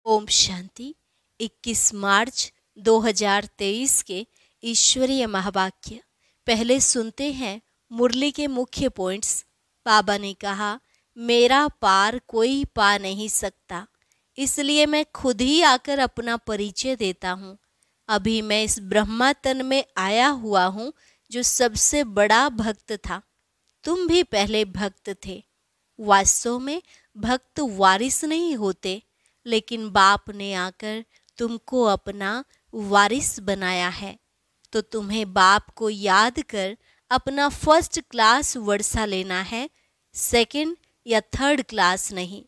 ओम शांति। 21 मार्च 2023 के ईश्वरीय महावाक्य पहले सुनते हैं मुरली के मुख्य पॉइंट्स। बाबा ने कहा, मेरा पार कोई पा नहीं सकता, इसलिए मैं खुद ही आकर अपना परिचय देता हूँ। अभी मैं इस ब्रह्मा तन में आया हुआ हूँ जो सबसे बड़ा भक्त था। तुम भी पहले भक्त थे। वास्तव में भक्त वारिस नहीं होते, लेकिन बाप ने आकर तुमको अपना वारिस बनाया है। तो तुम्हें बाप को याद कर अपना फर्स्ट क्लास वर्षा लेना है, सेकंड या थर्ड क्लास नहीं।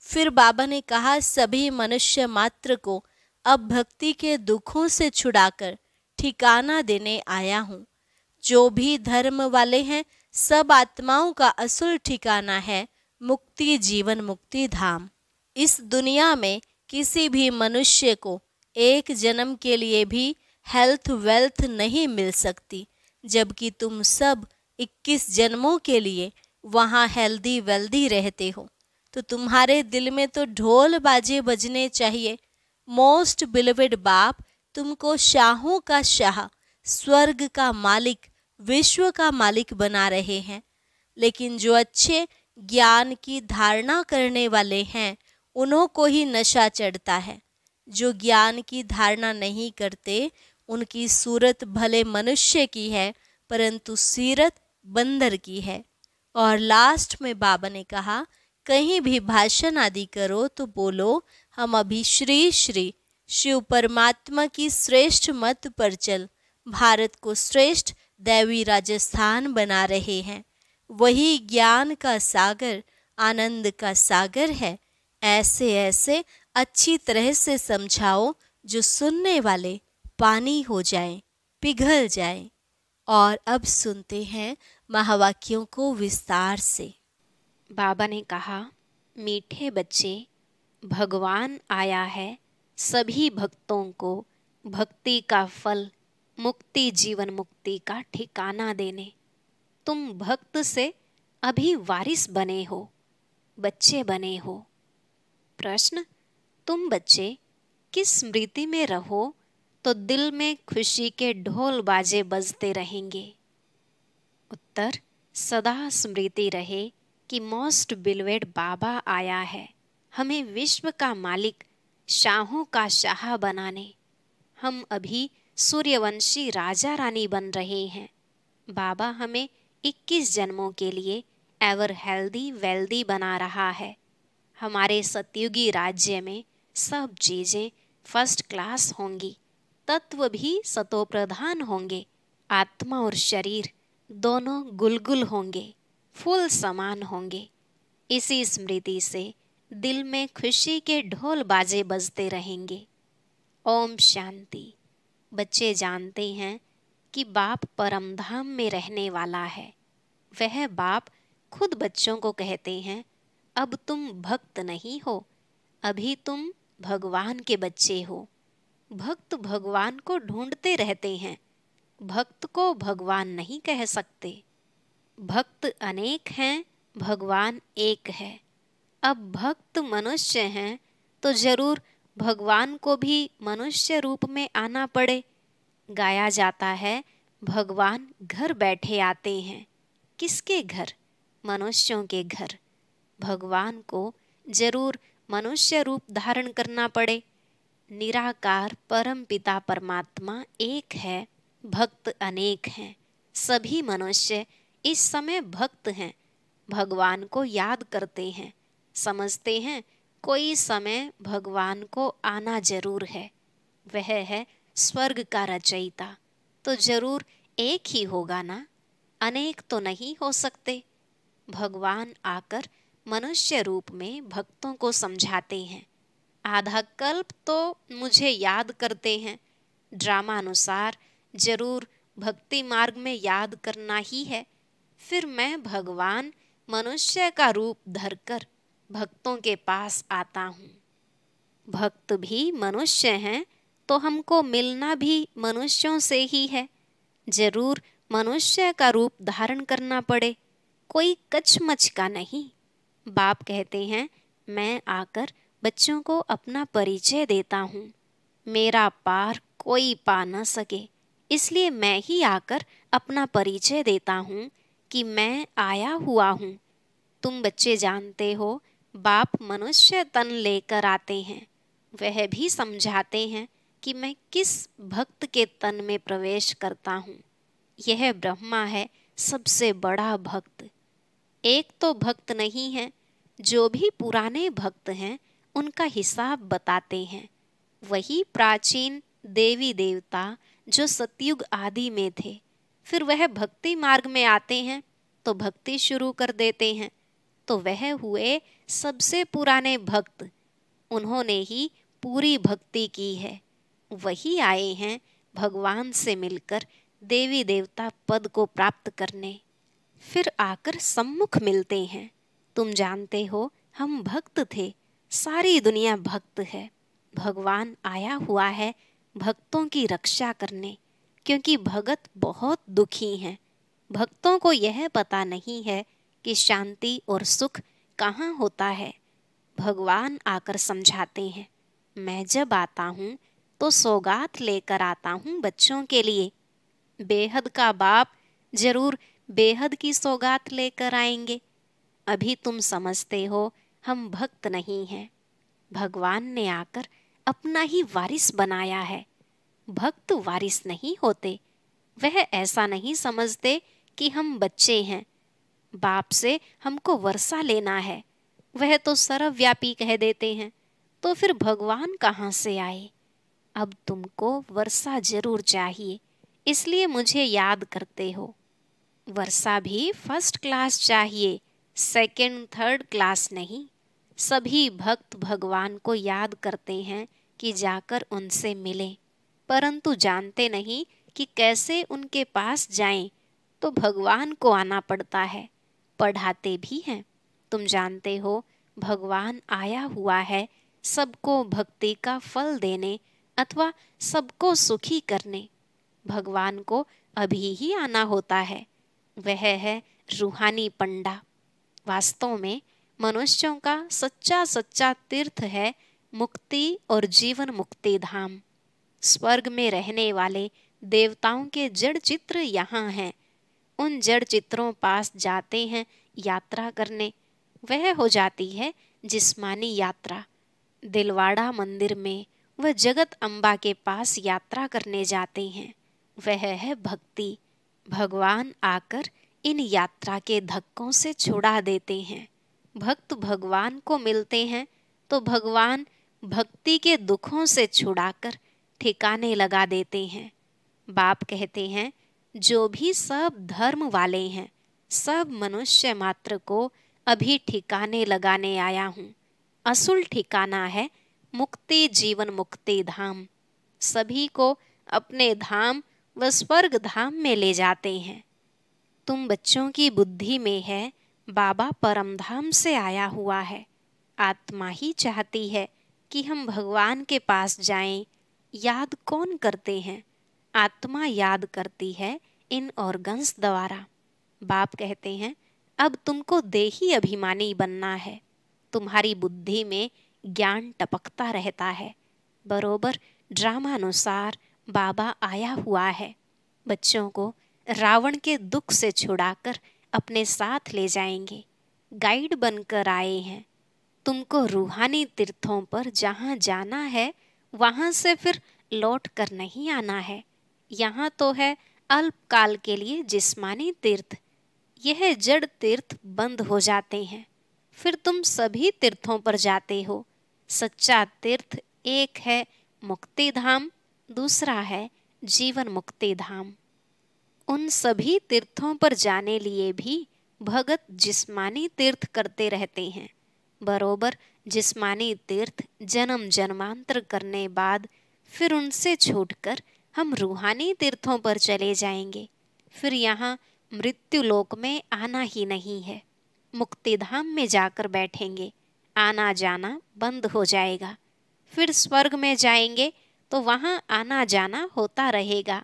फिर बाबा ने कहा, सभी मनुष्य मात्र को अब भक्ति के दुखों से छुड़ाकर ठिकाना देने आया हूँ। जो भी धर्म वाले हैं, सब आत्माओं का असुल ठिकाना है मुक्ति जीवन मुक्ति धाम। इस दुनिया में किसी भी मनुष्य को एक जन्म के लिए भी हेल्थ वेल्थ नहीं मिल सकती, जबकि तुम सब 21 जन्मों के लिए वहाँ हेल्दी वेल्दी रहते हो। तो तुम्हारे दिल में तो ढोल बाजे बजने चाहिए। मोस्ट बिलीवेड बाप तुमको शाहों का शाह, स्वर्ग का मालिक, विश्व का मालिक बना रहे हैं। लेकिन जो अच्छे ज्ञान की धारणा करने वाले हैं, उन्हों को ही नशा चढ़ता है। जो ज्ञान की धारणा नहीं करते, उनकी सूरत भले मनुष्य की है, परंतु सीरत बंदर की है। और लास्ट में बाबा ने कहा, कहीं भी भाषण आदि करो तो बोलो, हम अभी श्री श्री शिव परमात्मा की श्रेष्ठ मत पर चल भारत को श्रेष्ठ दैवी राजस्थान बना रहे हैं। वही ज्ञान का सागर, आनंद का सागर है। ऐसे ऐसे अच्छी तरह से समझाओ जो सुनने वाले पानी हो जाएं, पिघल जाएं। और अब सुनते हैं महावाक्यों को विस्तार से। बाबा ने कहा, मीठे बच्चे, भगवान आया है सभी भक्तों को भक्ति का फल, मुक्ति जीवन मुक्ति का ठिकाना देने। तुम भक्त से अभी वारिस बने हो, बच्चे बने हो। प्रश्न, तुम बच्चे किस स्मृति में रहो तो दिल में खुशी के ढोल बाजे बजते रहेंगे? उत्तर, सदा स्मृति रहे कि मोस्ट बिलवेड बाबा आया है हमें विश्व का मालिक, शाहों का शाह बनाने। हम अभी सूर्यवंशी राजा रानी बन रहे हैं। बाबा हमें 21 जन्मों के लिए एवर हेल्दी वेल्दी बना रहा है। हमारे सतयुगी राज्य में सब चीजें फर्स्ट क्लास होंगी, तत्व भी सतोप्रधान होंगे, आत्मा और शरीर दोनों गुलगुल होंगे, फूल समान होंगे। इसी स्मृति से दिल में खुशी के ढोल बाजे बजते रहेंगे। ओम शांति। बच्चे जानते हैं कि बाप परमधाम में रहने वाला है। वह बाप खुद बच्चों को कहते हैं, अब तुम भक्त नहीं हो, अभी तुम भगवान के बच्चे हो। भक्त भगवान को ढूंढते रहते हैं, भक्त को भगवान नहीं कह सकते। भक्त अनेक हैं, भगवान एक है। अब भक्त मनुष्य हैं तो जरूर भगवान को भी मनुष्य रूप में आना पड़े। गाया जाता है, भगवान घर बैठे आते हैं। किसके घर? मनुष्यों के घर। भगवान को जरूर मनुष्य रूप धारण करना पड़े। निराकार परम पिता परमात्मा एक है, भक्त अनेक हैं। सभी मनुष्य इस समय भक्त हैं, भगवान को याद करते हैं, समझते हैं कोई समय भगवान को आना जरूर है। वह है स्वर्ग का रचयिता, तो जरूर एक ही होगा ना, अनेक तो नहीं हो सकते। भगवान आकर मनुष्य रूप में भक्तों को समझाते हैं। आधा कल्प तो मुझे याद करते हैं। ड्रामा अनुसार जरूर भक्ति मार्ग में याद करना ही है। फिर मैं भगवान मनुष्य का रूप धरकर भक्तों के पास आता हूँ। भक्त भी मनुष्य हैं तो हमको मिलना भी मनुष्यों से ही है। जरूर मनुष्य का रूप धारण करना पड़े, कोई कचमच का नहीं। बाप कहते हैं, मैं आकर बच्चों को अपना परिचय देता हूँ। मेरा पार कोई पा न सके, इसलिए मैं ही आकर अपना परिचय देता हूँ कि मैं आया हुआ हूँ। तुम बच्चे जानते हो, बाप मनुष्य तन लेकर आते हैं। वह भी समझाते हैं कि मैं किस भक्त के तन में प्रवेश करता हूँ। यह ब्रह्मा है, सबसे बड़ा भक्त। एक तो भक्त नहीं है, जो भी पुराने भक्त हैं उनका हिसाब बताते हैं। वही प्राचीन देवी देवता जो सतयुग आदि में थे, फिर वह भक्ति मार्ग में आते हैं तो भक्ति शुरू कर देते हैं। तो वह हुए सबसे पुराने भक्त। उन्होंने ही पूरी भक्ति की है। वही आए हैं भगवान से मिलकर देवी देवता पद को प्राप्त करने। फिर आकर सम्मुख मिलते हैं। तुम जानते हो, हम भक्त थे, सारी दुनिया भक्त है। भगवान आया हुआ है भक्तों की रक्षा करने, क्योंकि भगत बहुत दुखी हैं। भक्तों को यह पता नहीं है कि शांति और सुख कहाँ होता है। भगवान आकर समझाते हैं, मैं जब आता हूँ तो सौगात लेकर आता हूँ बच्चों के लिए। बेहद का बाप जरूर बेहद की सौगात लेकर आएंगे। अभी तुम समझते हो हम भक्त नहीं हैं। भगवान ने आकर अपना ही वारिस बनाया है। भक्त वारिस नहीं होते। वह ऐसा नहीं समझते कि हम बच्चे हैं, बाप से हमको वर्षा लेना है। वह तो सर्वव्यापी कह देते हैं। तो फिर भगवान कहाँ से आए? अब तुमको वर्षा जरूर चाहिए, इसलिए मुझे याद करते हो। वर्षा भी फर्स्ट क्लास चाहिए, सेकंड थर्ड क्लास नहीं। सभी भक्त भगवान को याद करते हैं कि जाकर उनसे मिलें, परंतु जानते नहीं कि कैसे उनके पास जाएं। तो भगवान को आना पड़ता है। पढ़ाते भी हैं। तुम जानते हो, भगवान आया हुआ है सबको भक्ति का फल देने अथवा सबको सुखी करने। भगवान को अभी ही आना होता है। वह है रूहानी पंडा। वास्तव में मनुष्यों का सच्चा सच्चा तीर्थ है मुक्ति और जीवन मुक्ति धाम। स्वर्ग में रहने वाले देवताओं के जड़ चित्र यहाँ हैं। उन जड़ चित्रों पास जाते हैं यात्रा करने। वह हो जाती है जिस्मानी यात्रा। दिलवाड़ा मंदिर में वह जगत अम्बा के पास यात्रा करने जाते हैं। वह है भक्ति। भगवान आकर इन यात्रा के धक्कों से छुड़ा देते हैं। भक्त भगवान को मिलते हैं तो भगवान भक्ति के दुखों से छुड़ाकर ठिकाने लगा देते हैं। बाप कहते हैं, जो भी सब धर्म वाले हैं, सब मनुष्य मात्र को अभी ठिकाने लगाने आया हूँ। असुल ठिकाना है मुक्ति जीवन मुक्ति धाम। सभी को अपने धाम व स्वर्ग धाम में ले जाते हैं। तुम बच्चों की बुद्धि में है बाबा परम धाम से आया हुआ है। आत्मा ही चाहती है कि हम भगवान के पास जाएं। याद कौन करते हैं? आत्मा याद करती है इन ऑर्गन्स द्वारा। बाप कहते हैं, अब तुमको देही अभिमानी बनना है। तुम्हारी बुद्धि में ज्ञान टपकता रहता है। बरोबर ड्रामानुसार बाबा आया हुआ है। बच्चों को रावण के दुख से छुड़ाकर अपने साथ ले जाएंगे। गाइड बनकर आए हैं। तुमको रूहानी तीर्थों पर जहाँ जाना है वहाँ से फिर लौट कर नहीं आना है। यहाँ तो है अल्पकाल के लिए जिस्मानी तीर्थ। यह जड़ तीर्थ बंद हो जाते हैं, फिर तुम सभी तीर्थों पर जाते हो। सच्चा तीर्थ एक है मुक्ति धाम, दूसरा है जीवन मुक्ति धाम। उन सभी तीर्थों पर जाने लिए भी भगत जिस्मानी तीर्थ करते रहते हैं। बरोबर जिस्मानी तीर्थ जन्म जन्मांतर करने बाद फिर उनसे छूटकर हम रूहानी तीर्थों पर चले जाएंगे। फिर यहाँ मृत्यु लोक में आना ही नहीं है। मुक्ति धाम में जाकर बैठेंगे। आना जाना बंद हो जाएगा। फिर स्वर्ग में जाएंगे तो वहाँ आना जाना होता रहेगा।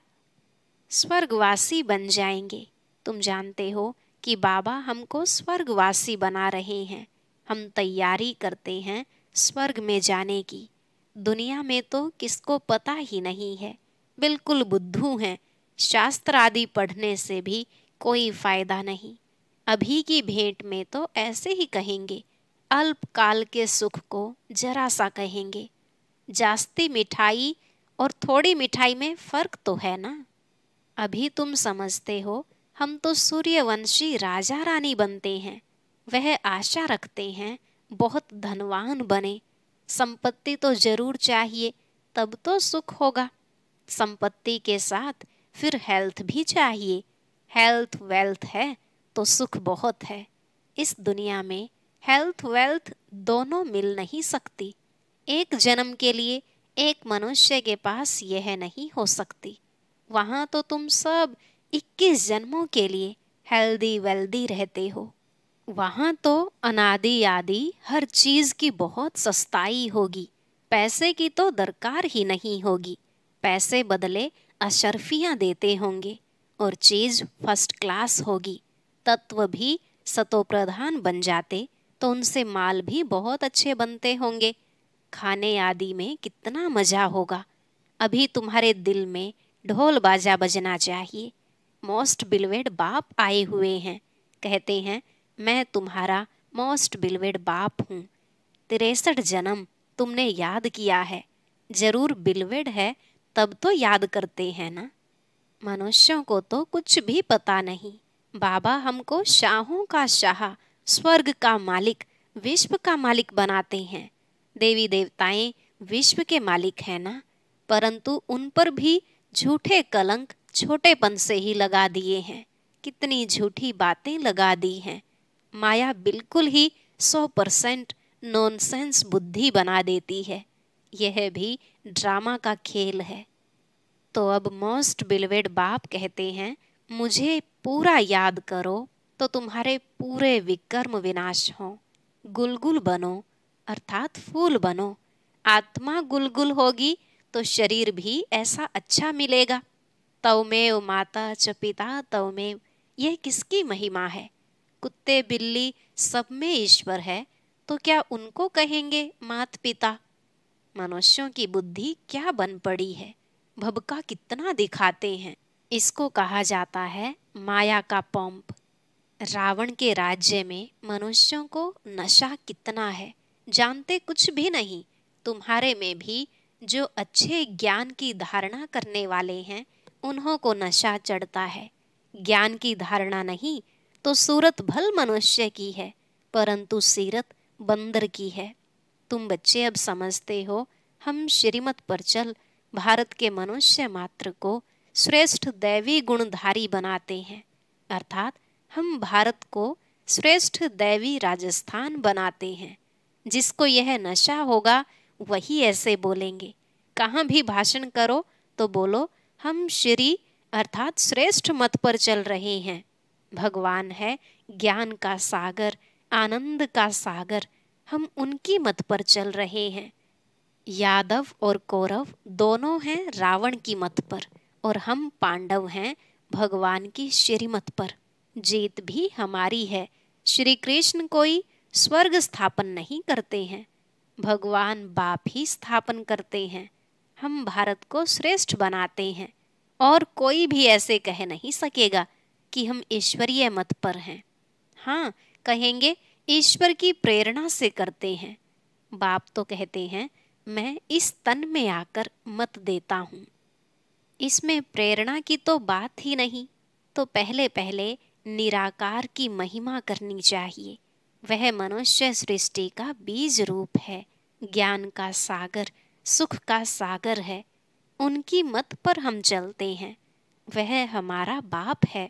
स्वर्गवासी बन जाएंगे। तुम जानते हो कि बाबा हमको स्वर्गवासी बना रहे हैं। हम तैयारी करते हैं स्वर्ग में जाने की। दुनिया में तो किसको पता ही नहीं है, बिल्कुल बुद्धू हैं। शास्त्र आदि पढ़ने से भी कोई फायदा नहीं। अभी की भेंट में तो ऐसे ही कहेंगे, अल्पकाल के सुख को जरा सा कहेंगे। जास्ती मिठाई और थोड़ी मिठाई में फर्क तो है ना। अभी तुम समझते हो हम तो सूर्यवंशी राजा रानी बनते हैं। वह आशा रखते हैं बहुत धनवान बने। संपत्ति तो जरूर चाहिए, तब तो सुख होगा। संपत्ति के साथ फिर हेल्थ भी चाहिए। हेल्थ वेल्थ है तो सुख बहुत है। इस दुनिया में हेल्थ वेल्थ दोनों मिल नहीं सकती। एक जन्म के लिए एक मनुष्य के पास यह नहीं हो सकती। वहां तो तुम सब 21 जन्मों के लिए हेल्दी वेल्दी रहते हो। वहां तो अनादि आदि हर चीज की बहुत सस्ताई होगी। पैसे की तो दरकार ही नहीं होगी। पैसे बदले अशर्फियां देते होंगे और चीज फर्स्ट क्लास होगी। तत्व भी सतोप्रधान बन जाते तो उनसे माल भी बहुत अच्छे बनते होंगे। खाने आदि में कितना मजा होगा। अभी तुम्हारे दिल में ढोल बाजा बजना चाहिए। मोस्ट बिलवेड बाप आए हुए हैं। कहते हैं मैं तुम्हारा मोस्ट बिलवेड बाप हूँ। 63 जन्म तुमने याद किया है। जरूर बिलवेड है तब तो याद करते हैं ना। मनुष्यों को तो कुछ भी पता नहीं। बाबा हमको शाहों का शाह, स्वर्ग का मालिक, विश्व का मालिक बनाते हैं। देवी देवताएं विश्व के मालिक हैं ना, परंतु उन पर भी झूठे कलंक छोटेपन से ही लगा दिए हैं। कितनी झूठी बातें लगा दी हैं। माया बिल्कुल ही 100% नॉनसेंस बुद्धि बना देती है। यह भी ड्रामा का खेल है। तो अब मोस्ट बिलवेड बाप कहते हैं मुझे पूरा याद करो तो तुम्हारे पूरे विकर्म विनाश हो। गुलगुल बनो अर्थात फूल बनो। आत्मा गुलगुल होगी तो शरीर भी ऐसा अच्छा मिलेगा। तवमेव माता च पिता तवमेव, यह किसकी महिमा है। कुत्ते बिल्ली सब में ईश्वर है तो क्या उनको कहेंगे मात पिता। मनुष्यों की बुद्धि क्या बन पड़ी है। भबका कितना दिखाते हैं। इसको कहा जाता है माया का पंप। रावण के राज्य में मनुष्यों को नशा कितना है जानते कुछ भी नहीं। तुम्हारे में भी जो अच्छे ज्ञान की धारणा करने वाले हैं उन्हों को नशा चढ़ता है। ज्ञान की धारणा नहीं तो सूरत भल मनुष्य की है, परंतु सीरत बंदर की है। तुम बच्चे अब समझते हो हम श्रीमत पर चल भारत के मनुष्य मात्र को श्रेष्ठ दैवी गुणधारी बनाते हैं। अर्थात हम भारत को श्रेष्ठ दैवी राजस्थान बनाते हैं। जिसको यह नशा होगा वही ऐसे बोलेंगे। कहाँ भी भाषण करो तो बोलो हम श्री अर्थात श्रेष्ठ मत पर चल रहे हैं। भगवान है ज्ञान का सागर, आनंद का सागर, हम उनकी मत पर चल रहे हैं। यादव और कौरव दोनों हैं रावण की मत पर और हम पांडव हैं भगवान की श्रीमत पर। जीत भी हमारी है। श्री कृष्ण कोई स्वर्ग स्थापन नहीं करते हैं, भगवान बाप ही स्थापन करते हैं। हम भारत को श्रेष्ठ बनाते हैं और कोई भी ऐसे कह नहीं सकेगा कि हम ईश्वरीय मत पर हैं। हाँ, कहेंगे ईश्वर की प्रेरणा से करते हैं। बाप तो कहते हैं मैं इस तन में आकर मत देता हूँ। इसमें प्रेरणा की तो बात ही नहीं। तो पहले पहले निराकार की महिमा करनी चाहिए। वह मनुष्य सृष्टि का बीज रूप है, ज्ञान का सागर, सुख का सागर है। उनकी मत पर हम चलते हैं। वह हमारा बाप है,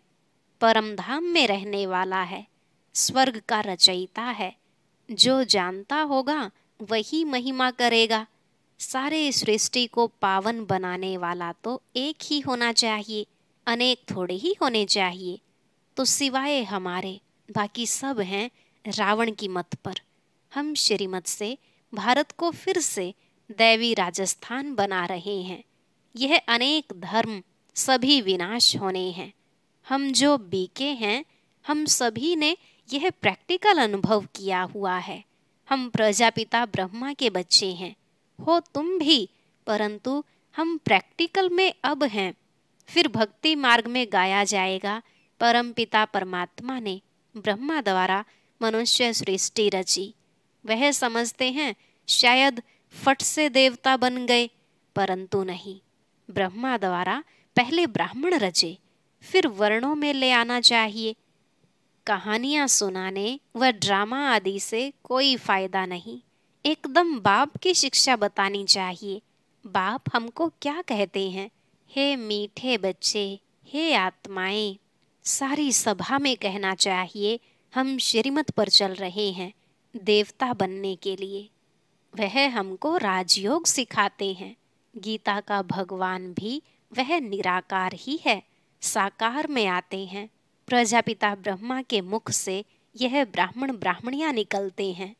परम धाम में रहने वाला है, स्वर्ग का रचयिता है। जो जानता होगा वही महिमा करेगा। सारे सृष्टि को पावन बनाने वाला तो एक ही होना चाहिए, अनेक थोड़े ही होने चाहिए। तो सिवाय हमारे बाकी सब हैं रावण की मत पर। हम श्रीमत से भारत को फिर से दैवी राजस्थान बना रहे हैं। यह अनेक धर्म सभी विनाश होने हैं। हम जो बीके हैं हम सभी ने यह प्रैक्टिकल अनुभव किया हुआ है। हम प्रजापिता ब्रह्मा के बच्चे हैं, हो तुम भी, परंतु हम प्रैक्टिकल में अब हैं। फिर भक्ति मार्ग में गाया जाएगा, परमपिता परमात्मा ने ब्रह्मा द्वारा मनुष्य सृष्टि रची। वह समझते हैं शायद फट से देवता बन गए, परंतु नहीं, ब्रह्मा द्वारा पहले ब्राह्मण रचे, फिर वर्णों में ले आना चाहिए। कहानियां सुनाने व ड्रामा आदि से कोई फायदा नहीं, एकदम बाप की शिक्षा बतानी चाहिए। बाप हमको क्या कहते हैं? हे मीठे बच्चे, हे आत्माएं, सारी सभा में कहना चाहिए हम श्रीमत पर चल रहे हैं देवता बनने के लिए। वह हमको राजयोग सिखाते हैं। गीता का भगवान भी वह निराकार ही है, साकार में आते हैं। प्रजापिता ब्रह्मा के मुख से यह ब्राह्मण ब्राह्मणियां निकलते हैं।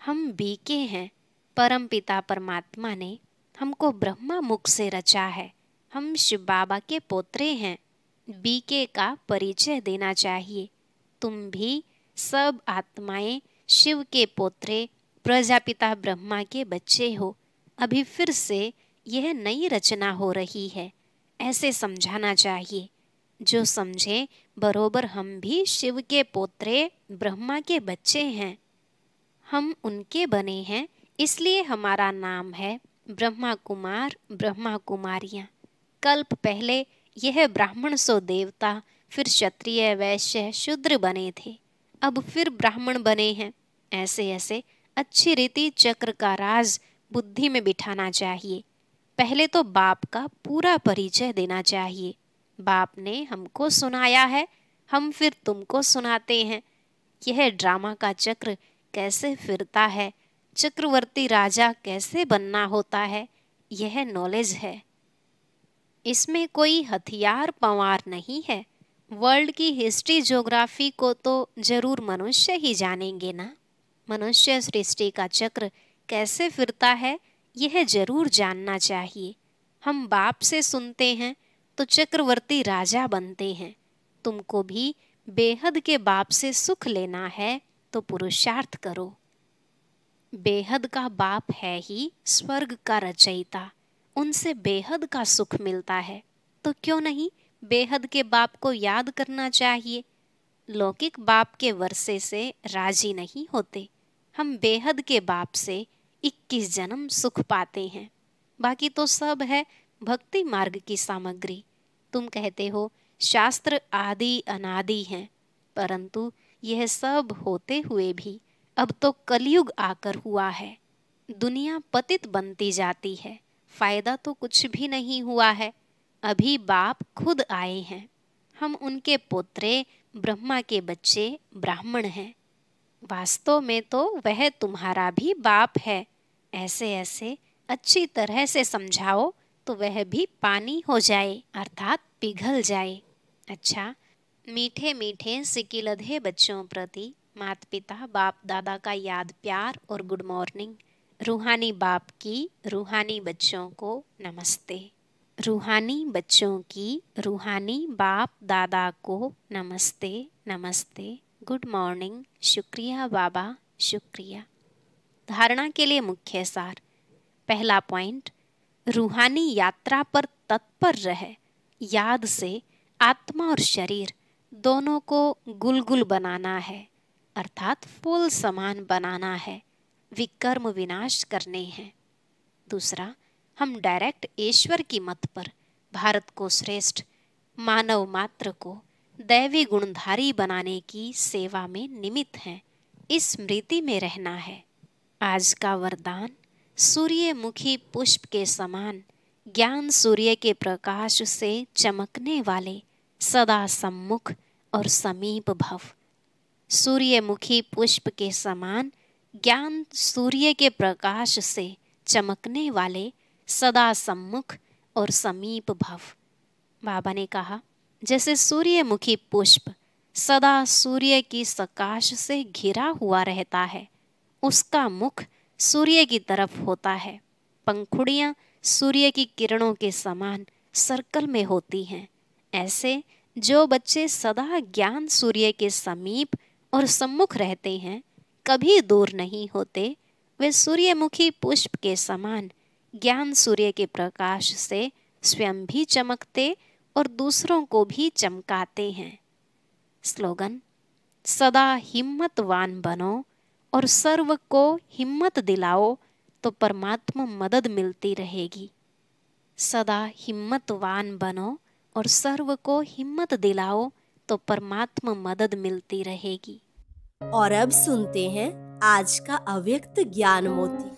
हम बीके हैं, परमपिता परमात्मा ने हमको ब्रह्मा मुख से रचा है। हम शिव बाबा के पोत्रे हैं। बीके का परिचय देना चाहिए। तुम भी सब आत्माएं शिव के पोत्रे प्रजापिता ब्रह्मा के बच्चे हो। अभी फिर से यह नई रचना हो रही है, ऐसे समझाना चाहिए। जो समझे बरोबर हम भी शिव के पोत्रे ब्रह्मा के बच्चे हैं। हम उनके बने हैं, इसलिए हमारा नाम है ब्रह्मा कुमार ब्रह्मा कुमारियां। कल्प पहले यह ब्राह्मण सो देवता, फिर क्षत्रिय वैश्य शूद्र बने थे, अब फिर ब्राह्मण बने हैं। ऐसे ऐसे अच्छी रीति चक्र का राज बुद्धि में बिठाना चाहिए। पहले तो बाप का पूरा परिचय देना चाहिए। बाप ने हमको सुनाया है, हम फिर तुमको सुनाते हैं। यह ड्रामा का चक्र कैसे फिरता है, चक्रवर्ती राजा कैसे बनना होता है, यह नॉलेज है। इसमें कोई हथियार पवार नहीं है। वर्ल्ड की हिस्ट्री ज्योग्राफी को तो जरूर मनुष्य ही जानेंगे ना। मनुष्य सृष्टि का चक्र कैसे फिरता है, यह जरूर जानना चाहिए। हम बाप से सुनते हैं तो चक्रवर्ती राजा बनते हैं। तुमको भी बेहद के बाप से सुख लेना है तो पुरुषार्थ करो। बेहद का बाप है ही स्वर्ग का रचयिता, उनसे बेहद का सुख मिलता है, तो क्यों नहीं बेहद के बाप को याद करना चाहिए। लौकिक बाप के वर्षे से राजी नहीं होते। हम बेहद के बाप से 21 जन्म सुख पाते हैं। बाकी तो सब है भक्ति मार्ग की सामग्री। तुम कहते हो शास्त्र आदि अनादि हैं, परंतु यह सब होते हुए भी अब तो कलयुग आकर हुआ है। दुनिया पतित बनती जाती है, फायदा तो कुछ भी नहीं हुआ है। अभी बाप खुद आए हैं, हम उनके पोत्रे ब्रह्मा के बच्चे ब्राह्मण हैं। वास्तव में तो वह तुम्हारा भी बाप है। ऐसे ऐसे अच्छी तरह से समझाओ तो वह भी पानी हो जाए, अर्थात पिघल जाए। अच्छा, मीठे मीठे सिकिलधे बच्चों प्रति माता पिता बाप दादा का याद प्यार और गुड मॉर्निंग। रूहानी बाप की रूहानी बच्चों को नमस्ते। रूहानी बच्चों की रूहानी बाप दादा को नमस्ते नमस्ते, गुड मॉर्निंग, शुक्रिया बाबा, शुक्रिया। धारणा के लिए मुख्य सार। पहला पॉइंट, रूहानी यात्रा पर तत्पर रहे। याद से आत्मा और शरीर दोनों को गुलगुल बनाना है, अर्थात फूल समान बनाना है, विकर्म विनाश करने हैं। दूसरा, हम डायरेक्ट ईश्वर की मत पर भारत को श्रेष्ठ, मानव मात्र को दैवी गुणधारी बनाने की सेवा में निमित्त हैं। इस स्मृति में रहना है। आज का वरदान, सूर्यमुखी पुष्प के समान ज्ञान सूर्य के प्रकाश से चमकने वाले सदा सम्मुख और समीप भव। सूर्यमुखी पुष्प के समान ज्ञान सूर्य के प्रकाश से चमकने वाले सदा सम्मुख और समीप भव। बाबा ने कहा, जैसे सूर्यमुखी पुष्प सदा सूर्य की प्रकाश से घिरा हुआ रहता है, उसका मुख सूर्य की तरफ होता है, पंखुड़ियां सूर्य की किरणों के समान सर्कल में होती हैं। ऐसे जो बच्चे सदा ज्ञान सूर्य के समीप और सम्मुख रहते हैं, कभी दूर नहीं होते। वे सूर्यमुखी पुष्प के समान ज्ञान सूर्य के प्रकाश से स्वयं भी चमकते और दूसरों को भी चमकाते हैं। स्लोगन: सदा हिम्मतवान बनो और सर्व को हिम्मत दिलाओ तो परमात्मा मदद मिलती रहेगी। सदा हिम्मतवान बनो और सर्व को हिम्मत दिलाओ तो परमात्मा मदद मिलती रहेगी। और अब सुनते हैं आज का अव्यक्त ज्ञान मोती।